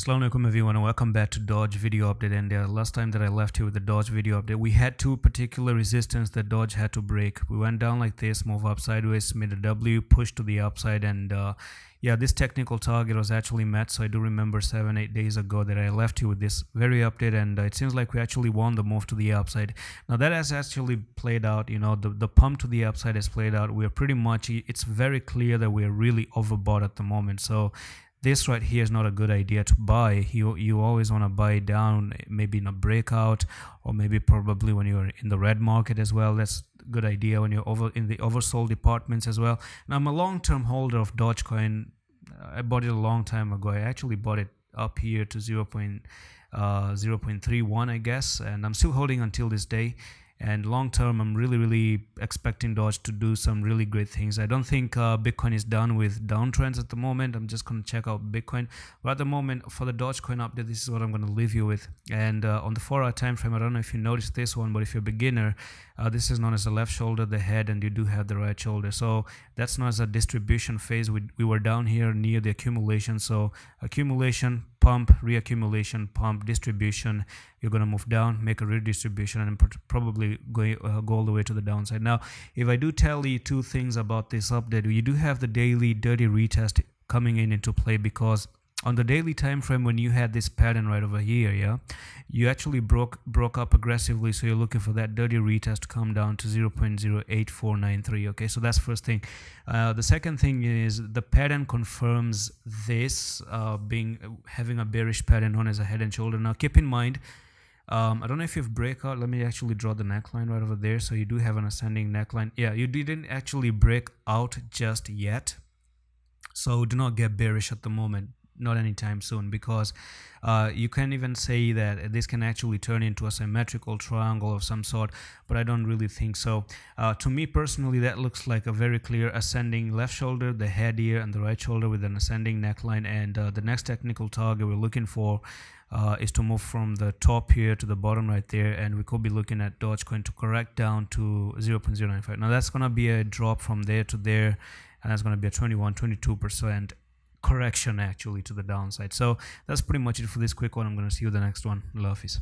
Assalamu alaikum everyone and welcome back to Doge video update. And last time that I left here with the Doge video update, we had two particular resistance that Doge had to break. We went down like this, move up sideways, made a W, push to the upside, and yeah, this technical target was actually met. So I do remember 7-8 days ago that I left you with this very update, and it seems like we actually won the move to the upside. Now that has actually played out. You know, the pump to the upside has played out. We're pretty much, it's very clear that we're really overbought at the moment. So this right here is not a good idea to buy. You always want to buy down, maybe in a breakout, or maybe probably when you're in the red market as well. That's a good idea when you're in the oversold departments as well. Now I'm a long-term holder of Dogecoin. I bought it a long time ago. I actually bought it up here to 0.31, I guess, and I'm still holding until this day. And long term, I'm really expecting Doge to do some really great things. I don't think Bitcoin is done with downtrends at the moment. I'm just going to check out Bitcoin. But at the moment, for the Dogecoin update, this is what I'm going to leave you with. And on the 4-hour time frame, I don't know if you noticed this one, but if you're a beginner, this is known as the left shoulder, the head, and you do have the right shoulder. So that's known as a distribution phase. We were down here near the accumulation. So accumulation, pump, reaccumulation, pump, distribution. You're going to move down, make a redistribution, and probably go all the way to the downside. Now, if I do tell you two things about this update, you do have the daily dirty retest coming into play, because on the daily time frame, when you had this pattern right over here, yeah, you actually broke up aggressively. So you're looking for that dirty retest to come down to 0.08493. Okay, so that's first thing. The second thing is the pattern confirms this having a bearish pattern known as a head and shoulder. Now keep in mind, I don't know if you've breakout. Let me actually draw the neckline right over there. So you do have an ascending neckline. Yeah, you didn't actually break out just yet. So do not get bearish at the moment. Not anytime soon, because you can even say that this can actually turn into a symmetrical triangle of some sort, but I don't really think so. To me personally, that looks like a very clear ascending left shoulder, the head here, and the right shoulder with an ascending neckline. And the next technical target we're looking for is to move from the top here to the bottom right there, and we could be looking at Dogecoin to correct down to 0.095. Now that's going to be a drop from there to there, and that's going to be a 22% correction actually to the downside. So that's pretty much it for this quick one. I'm going to see you the next one. Love, peace.